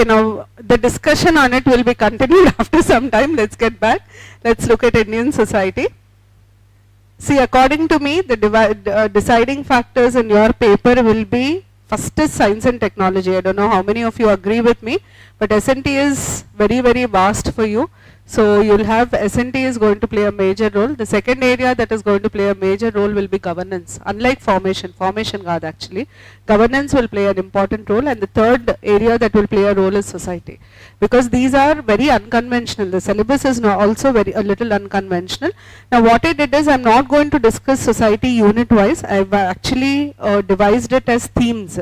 Okay, now the discussion on it will be continued after some time. Let's get back. Let's look at Indian society. See, according to me, the deciding factors in your paper will be first is science and technology. I don't know how many of you agree with me, but S&T is very, very vast for you. So you'll have S&T is going to play a major role. The second area that is going to play a major role will be governance. Unlike formation guard actually, governance will play an important role, and the third area that will play a role is society. Because these are very unconventional. The syllabus is also a little unconventional. Now what I did is, I'm not going to discuss society unit wise. I've actually devised it as themes.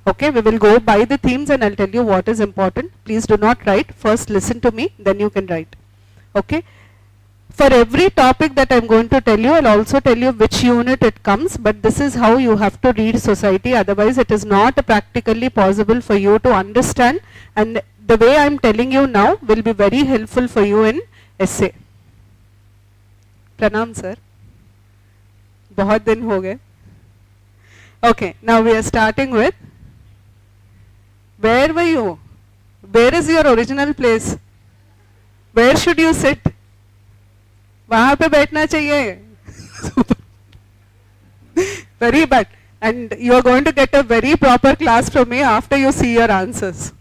Okay, we will go by the themes and I'll tell you what is important. Please do not write. First listen to me, then you can write. Okay. For every topic that I'm going to tell you, I'll also tell you which unit it comes, but this is how you have to read society, otherwise it is not practically possible for you to understand, and the way I'm telling you now will be very helpful for you in essay. Pranam sir. Bahut din ho gaye. Okay, now we are starting with, where were you? Where is your original place? Where should you sit? वहाँ पे बैठना चाहिए. Very bad. And you are going to get a very proper class from me after you see your answers.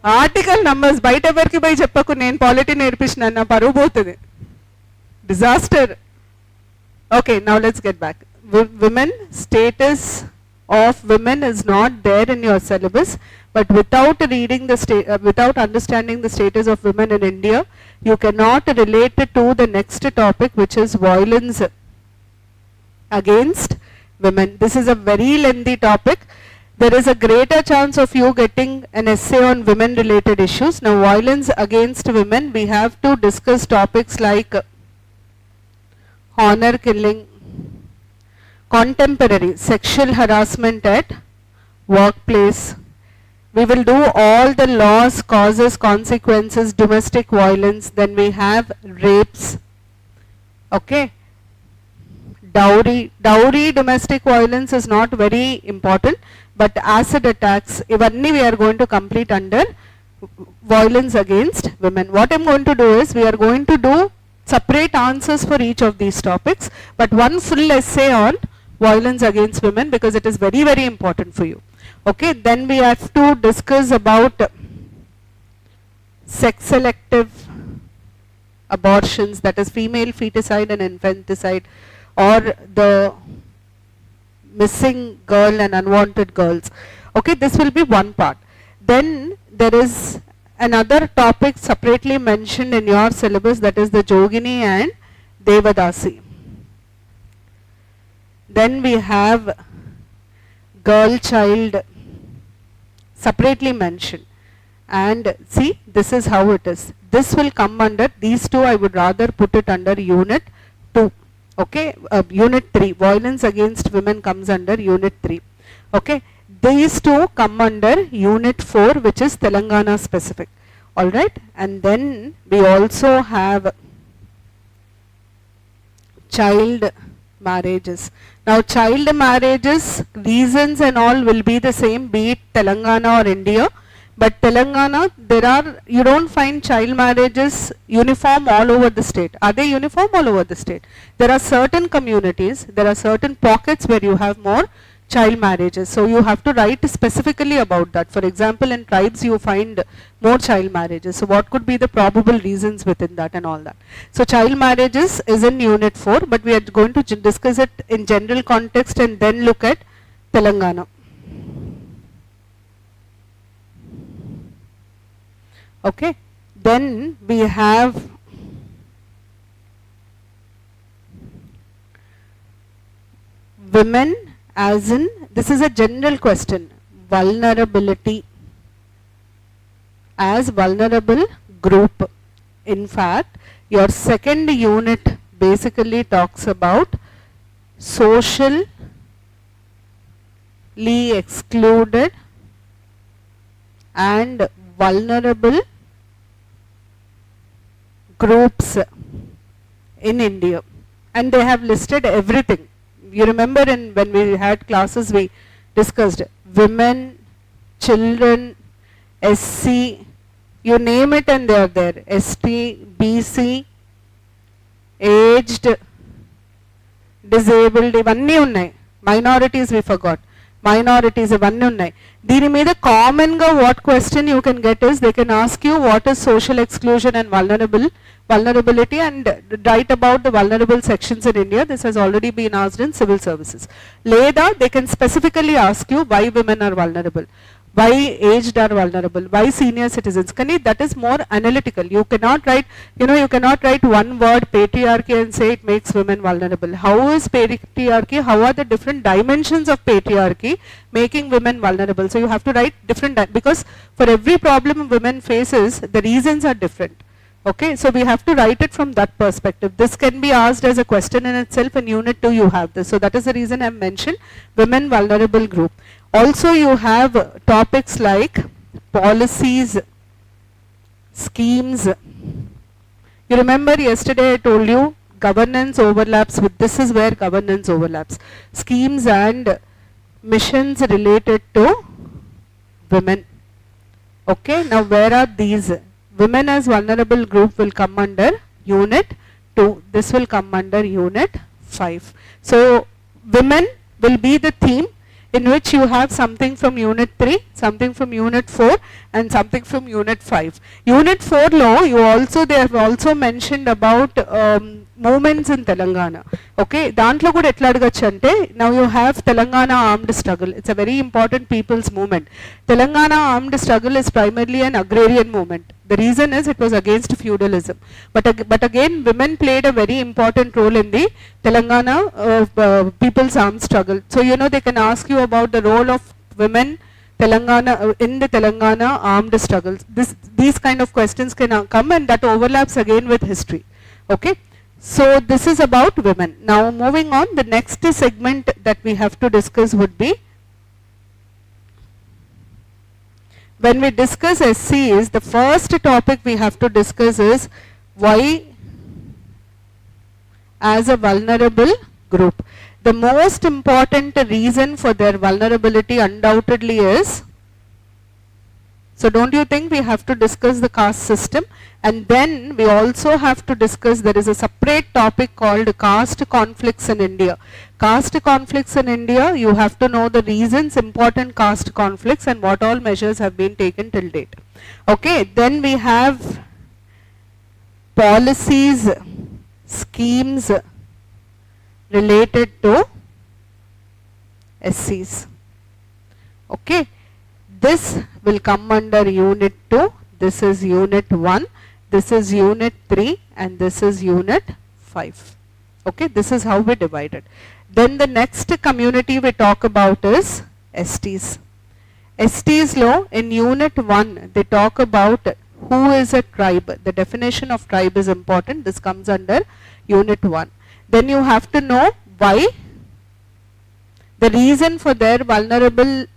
Article numbers బయట ఎవరికి పోయి చెప్పకు నేను polity నేర్పించిన నా పరువు పోతుంది. Disaster. Okay, now let's get back. Women, status of women is not there in your syllabus, but without reading the without understanding the status of women in India, you cannot relate it to the next topic, which is violence against women. This is a very lengthy topic. There is a greater chance of you getting an essay on women related issues. Now violence against women, we have to discuss topics like honor killing, contemporary sexual harassment at workplace. We will do all the laws, causes, consequences, domestic violence. Then we have rapes. Okay. Dowry, domestic violence is not very important, but acid attacks, ivanni we are going to complete under violence against women. What I'm going to do is, we are going to do separate answers for each of these topics, but one full essay on violence against women, because it is very, very important for you. Okay, then we have to discuss about sex selective abortions, that is female feticide and infanticide, or the missing girl and unwanted girls. Okay, this will be one part. Then there is another topic separately mentioned in your syllabus, that is the Jogini and Devadasi. Then we have girl child separately mentioned, and see, this is how it is. This will come under these two. I would rather put it under unit 2. Okay, unit 3, violence against women comes under unit 3. Okay, these two come under unit 4, which is Telangana specific. Alright, and then we also have child marriages. Now child marriages, reasons and all will be the same, be it Telangana or India. But Telangana, you don't find child marriages uniform all over the state. Are they uniform all over the state? There are certain communities, there are certain pockets where you have more child marriages. So you have to write specifically about that. For example, in tribes you find more child marriages. So what could be the probable reasons within that and all that. So child marriages is in unit 4, but we are going to discuss it in general context and then look at Telangana. Okay, then we have women as in, this is a general question, vulnerability as vulnerable group. In fact, your second unit basically talks about socially excluded and vulnerable groups in India, and they have listed everything. You remember when we had classes, we discussed women, children, SC, you name it and they are there. ST, BC, aged, disabled, ఇవన్నీ ఉన్నాయి. Minorities we forgot. Minorities ఇవన్నీ ఉన్నాయి. దీని మీద common గా what question you can get is they can ask you what is social exclusion and vulnerability and write about the vulnerable sections in India. This has already been asked in civil services. లేదా they can specifically ask you why women are vulnerable, why aged are vulnerable, why senior citizens. Kani that is more analytical. You cannot write, you cannot write one word patriarchy and say it makes women vulnerable. How is patriarchy? How are the different dimensions of patriarchy making women vulnerable? So you have to write different, because for every problem women faces, the reasons are different. Okay, so we have to write it from that perspective. This can be asked as a question in itself. In unit 2 you have this. So that is the reason I have mentioned women vulnerable group. Also you have topics like policies, schemes. You remember yesterday I told you governance overlaps with, this is where governance overlaps. Schemes and missions related to women. Okay, now where are these? Women as vulnerable group will come under unit 2. This will come under unit 5. So women will be the theme in which you have something from unit 3, something from unit 4 and something from unit 5. Unit 4 law, they have also mentioned about movements in Telangana. Okay, dantlo kuda etla adagachu ante, now you have Telangana armed struggle. It's a very important people's movement. Telangana armed struggle is primarily an agrarian movement. The reason is it was against feudalism. But again women played a very important role in the Telangana people's armed struggle. So they can ask you about the role of women in the Telangana armed struggles. These kind of questions can come, and that overlaps again with history. Okay, so this is about women. Now moving on, the next segment that we have to discuss would be, when we discuss SCs, the first topic we have to discuss is why as a vulnerable group. The most important reason for their vulnerability undoubtedly is, so don't you think we have to discuss the caste system, and then we also have to discuss, there is a separate topic called caste conflicts in India. Caste conflicts in India, you have to know the reasons, important caste conflicts and what all measures have been taken till date. Okay, then we have policies, schemes related to SCs. Okay, this will come under unit 2, this is unit 1, this is unit 3 and this is unit 5. Okay, this is how we divide it. Then the next community we talk about is STs. STs law, in unit 1 they talk about who is a tribe. The definition of tribe is important. This comes under unit 1. Then you have to know why, the reason for their vulnerability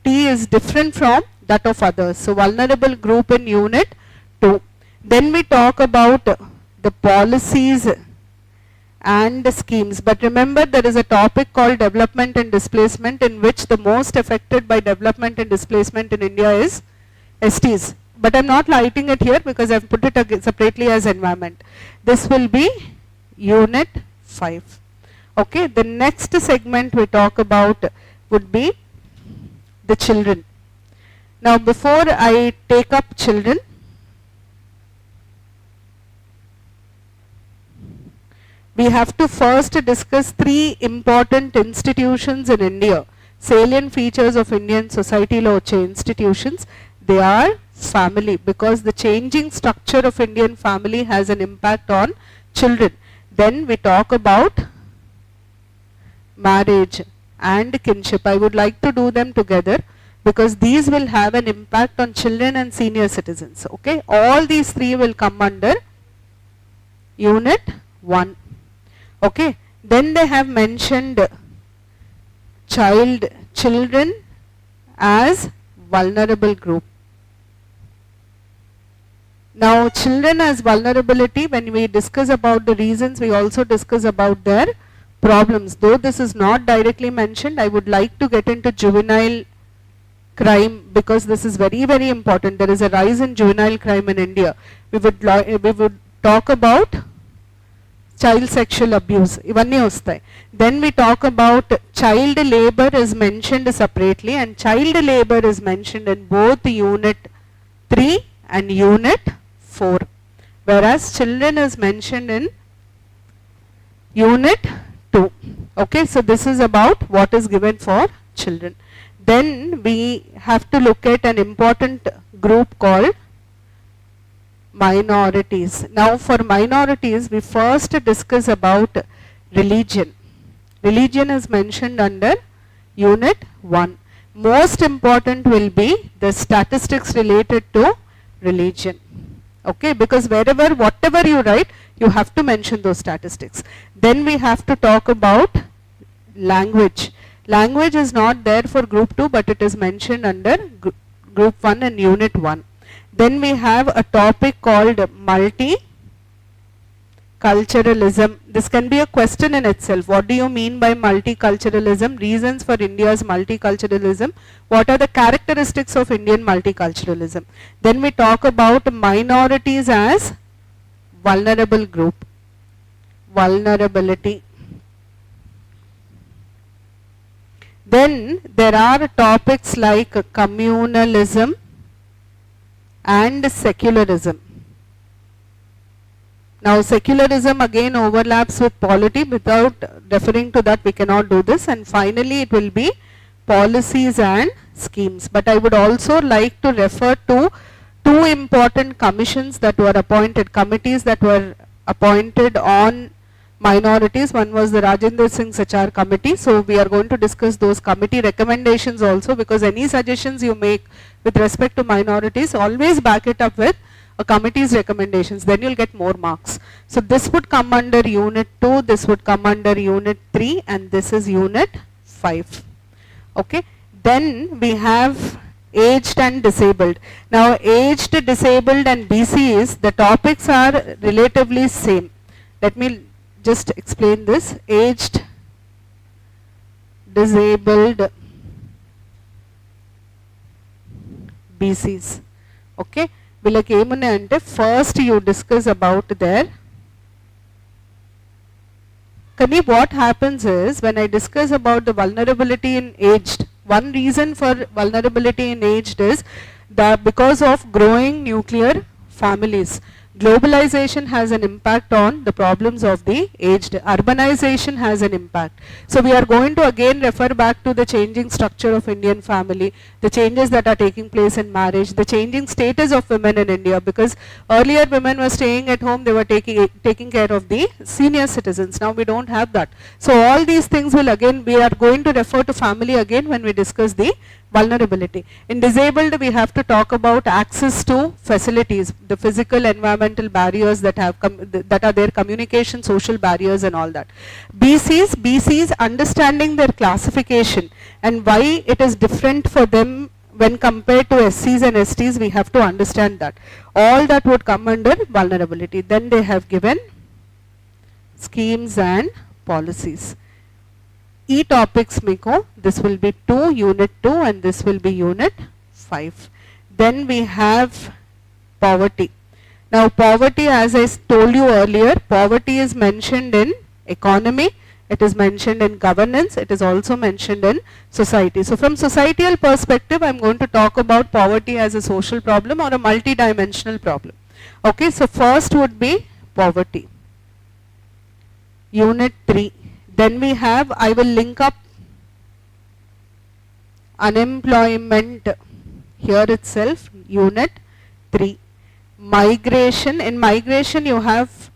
is different from that of others. So vulnerable group in unit 2. Then we talk about the policies and the schemes. But remember, there is a topic called development and displacement, in which the most affected by development and displacement in India is STs. But I am not writing it here because I have put it separately as environment. This will be unit 5. Okay, the next segment we talk about would be the children. Now before I take up children, we have to first discuss 3 important institutions in India, salient features of Indian society lo vache institutions. They are family, because the changing structure of Indian family has an impact on children. Then we talk about marriage and kinship. I would like to do them together because these will have an impact on children and senior citizens. Okay, all these 3 will come under unit 1. Okay, then they have mentioned children as vulnerable group. Now children as vulnerability, when we discuss about the reasons, we also discuss about their problems. Though this is not directly mentioned, I would like to get into juvenile crime, because this is very, very important. There is a rise in juvenile crime in India. We would talk about child sexual abuse. Then we talk about child labor is mentioned separately, and child labor is mentioned in both Unit 3 and Unit 4, whereas children is mentioned in Unit 2. Okay, so this is about what is given for children. Then we have to look at an important group called minorities. Now for minorities, we first discuss about religion. Religion is mentioned under Unit 1. Most important will be the statistics related to religion. Okay, because whatever you write, you have to mention those statistics. Then we have to talk about language. Language is not there for group 2, but it is mentioned under group 1 and Unit 1. Then we have a topic called multiculturalism. This can be a question in itself. What do you mean by multiculturalism? Reasons for India's multiculturalism. What are the characteristics of Indian multiculturalism? Then we talk about minorities as vulnerable group. Vulnerability. Then there are topics like communalism and secularism. Now secularism again overlaps with polity. Without referring to that, we cannot do this. And finally it will be policies and schemes. But I would also like to refer to two important commissions that were appointed, committees that were appointed on minorities. One was the Rajendra Singh Sachar committee. So we are going to discuss those committee recommendations also, because any suggestions you make with respect to minorities, always back it up with a committee's recommendations, then you'll get more marks. So this would come under Unit 2, this would come under Unit 3, and this is Unit 5. Okay. Then we have aged and disabled. Now aged, disabled and BCs, the topics are relatively same. Let me just explain this. Aged, disabled, BCs. Okay. Vilaki emunna ante first you discuss about their. Kani what happens is, when I discuss about the vulnerability in aged, one reason for vulnerability in aged is that because of growing nuclear families. Globalization has an impact on the problems of the aged. Urbanization has an impact. So we are going to again refer back to the changing structure of Indian family, the changes that are taking place in marriage, the changing status of women in India, because earlier women were staying at home, they were taking care of the senior citizens. Now we don't have that. So all these things will again, we are going to refer to family again when we discuss the vulnerability. In disabled, we have to talk about access to facilities, the physical, environmental barriers that have that are their, communication, social barriers and all that. BCs understanding their classification and why it is different for them when compared to SCs and STs, we have to understand that. All that would come under vulnerability. Then they have given schemes and policies. E-topics Miko, this will be 2, Unit 2, and this will be Unit 5. Then we have poverty. Now poverty, as I told you earlier, poverty is mentioned in economy, it is mentioned in governance, it is also mentioned in society. So from societal perspective, I am going to talk about poverty as a social problem or a multi-dimensional problem. Okay, so first would be poverty. Unit 3. Then we have, I will link up unemployment here itself, Unit 3. Migration, in migration you have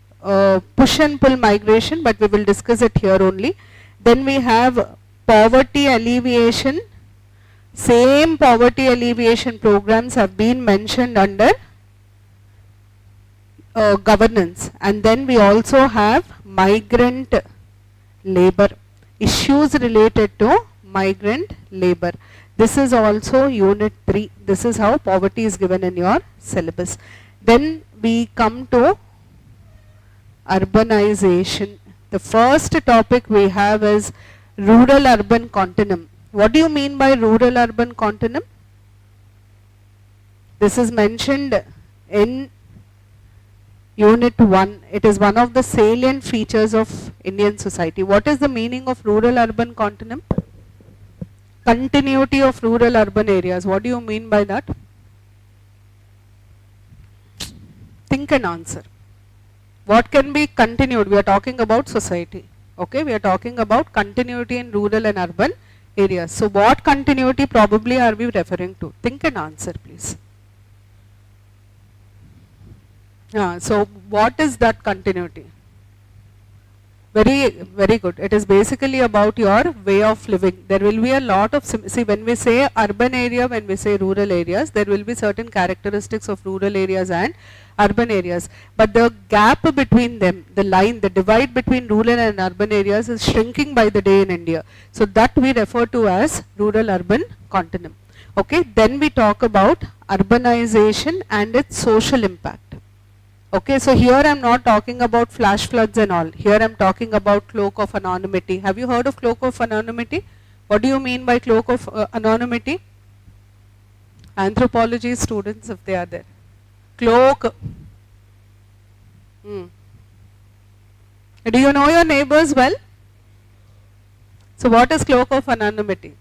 push and pull migration, but we will discuss it here only. Then we have poverty alleviation. Same poverty alleviation programs have been mentioned under governance. And then we also have migrant labor, issues related to migrant labor. This is also Unit 3. This is how poverty is given in your syllabus. Then we come to urbanization. The first topic we have is rural urban continuum. What do you mean by rural urban continuum? This is mentioned in Unit 1. It is one of the salient features of Indian society. What is the meaning of rural-urban continuum? Continuity of rural-urban areas. What do you mean by that? Think and answer. What can be continued? We are talking about society. Okay, we are talking about continuity in rural and urban areas. So what continuity probably are we referring to? Think and answer, please. So what is that continuity? Very, very good. It is basically about your way of living. There will be a lot of, see, when we say urban area, when we say rural areas, there will be certain characteristics of rural areas and urban areas. But the gap between them, the line, the divide between rural and urban areas is shrinking by the day in India. So that we refer to as rural-urban continuum. Okay, then we talk about urbanization and its social impact. Okay, so here I am not talking about flash floods and all. Here I am talking about cloak of anonymity. Have you heard of cloak of anonymity? What do you mean by cloak of anonymity? Anthropology students, if they are there. Cloak. Do you know your neighbors well? So what is cloak of anonymity?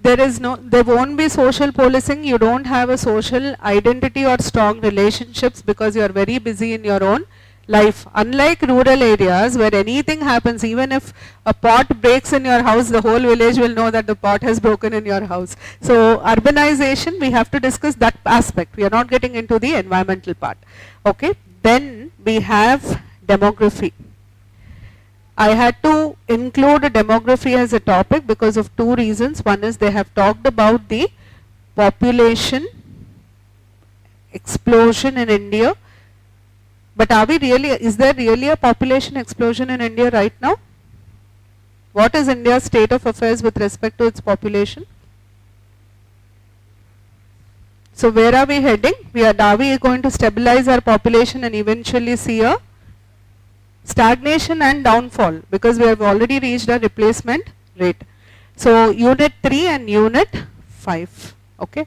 There won't be social policing. You don't have a social identity or strong relationships because you are very busy in your own life. Unlike rural areas where anything happens, even if a pot breaks in your house, the whole village will know that the pot has broken in your house. So urbanization, we have to discuss that aspect. We are not getting into the environmental part. Okay. Then we have demography. I had to include demography as a topic because of two reasons. One is they have talked about the population explosion in India. But are we really, is there really a population explosion in India right now? What is India's state of affairs with respect to its population? So where are we heading? Are we going to stabilize our population and eventually see a stagnation and downfall because we have already reached a replacement rate. So Unit 3 and Unit 5. Okay.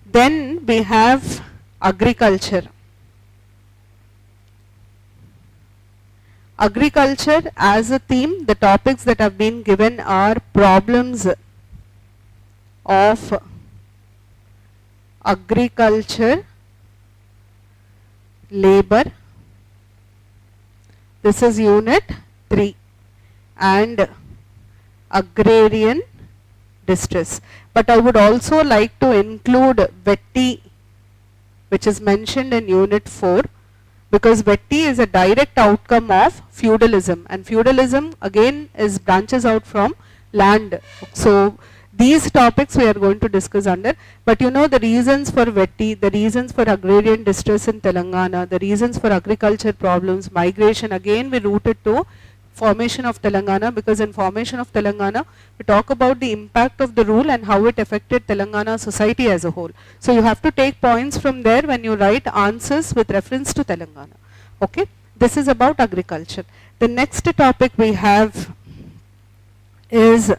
Then we have agriculture. Agriculture as a theme, the topics that have been given are problems of agriculture, labor. This is Unit 3 and agrarian distress. But I would also like to include VETI, which is mentioned in Unit 4, because VETI is a direct outcome of feudalism, and feudalism again is branches out from land. So these topics we are going to discuss under, but you know the reasons for VETI, the reasons for agrarian distress in Telangana, the reasons for agriculture problems, migration, again we rooted to formation of Telangana, because in formation of Telangana we talk about the impact of the rule and how it affected Telangana society as a whole. So you have to take points from there when you write answers with reference to Telangana. Okay, this is about agriculture. The next topic we have is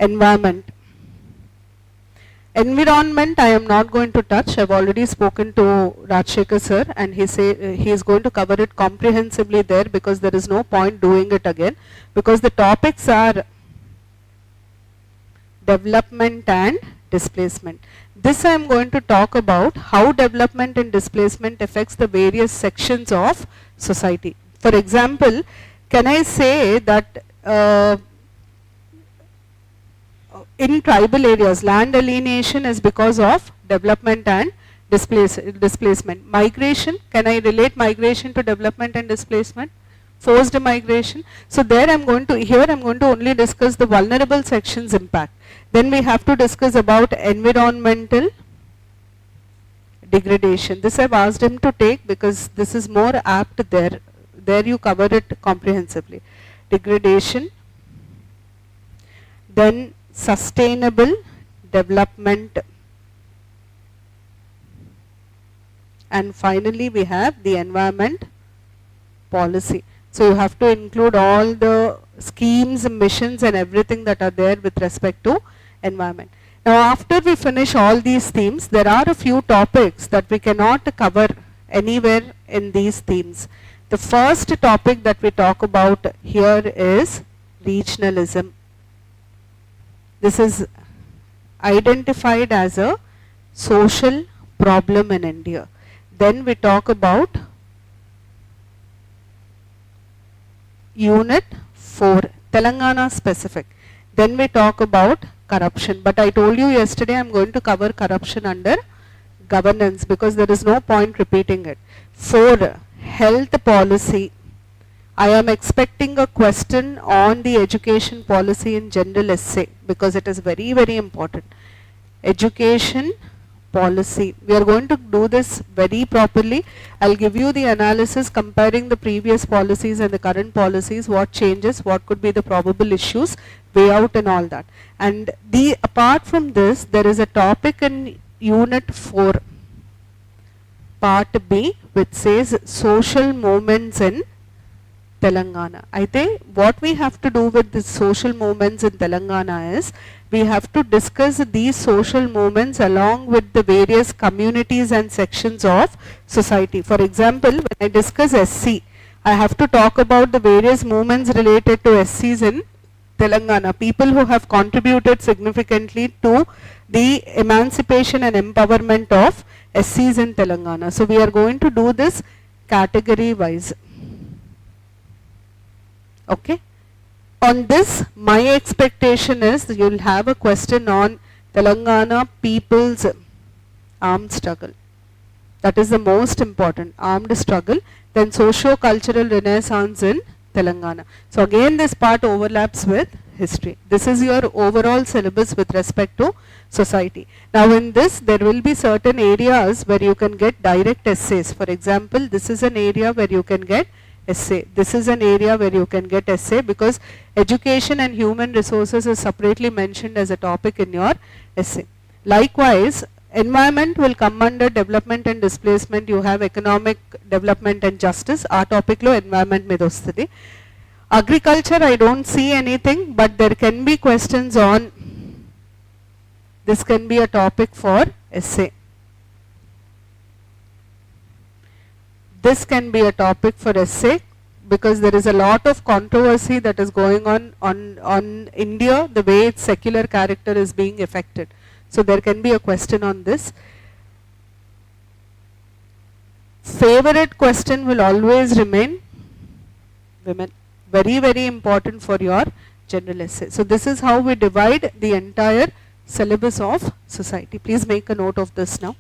environment. Environment I am not going to touch. I have already spoken to Rajshekar sir and he is going to cover it comprehensively there, because there is no point doing it again, because the topics are development and displacement. This I am going to talk about how development and displacement affects the various sections of society. For example, can I say that in tribal areas, land alienation is because of development and displacement. Migration, can I relate migration to development and displacement? Forced migration. So there I am going to, here I am going to only discuss the vulnerable sections impact. Then we have to discuss about environmental degradation. This I have asked him to take because this is more apt there. There you cover it comprehensively. Degradation. Then sustainable development, and finally we have the environment policy. So you have to include all the schemes, missions and everything that are there with respect to environment. Now after we finish all these themes, there are a few topics that we cannot cover anywhere in these themes. The first topic that we talk about here is regionalism. This is identified as a social problem in India. Then we talk about Unit 4, Telangana specific. Then we talk about corruption. But I told you yesterday I am going to cover corruption under governance because there is no point repeating it. 4, health policy. I am expecting a question on the education policy in general essay because it is very, very important. Education policy. We are going to do this very properly. I'll give you the analysis comparing the previous policies and the current policies, what changes, what could be the probable issues, way out and all that. And apart from this, there is a topic in Unit 4, Part B, which says social movements in Telangana. I think what we have to do with the social movements in Telangana is we have to discuss these social movements along with the various communities and sections of society. For example, when I discuss SC, I have to talk about the various movements related to SCs in Telangana, people who have contributed significantly to the emancipation and empowerment of SCs in Telangana. So we are going to do this category wise. Okay. On this, my expectation is that you will have a question on Telangana people's armed struggle. That is the most important, armed struggle. Then socio-cultural renaissance in Telangana. So again this part overlaps with history. This is your overall syllabus with respect to society. Now in this there will be certain areas where you can get direct essays. For example, this is an area where you can get essay. This is an area where you can get essay because education and human resources is separately mentioned as a topic in your essay. Likewise, environment will come under development and displacement. You have economic development and justice. Our topic lo environment med ostadi. Agriculture, I don't see anything, but there can be questions on, this can be a topic for essay. This can be a topic for essay because there is a lot of controversy that is going on India, the way its secular character is being affected. So there can be a question on this. Favorite question will always remain women. Very, very important for your general essay. So this is how we divide the entire syllabus of society. Please make a note of this now.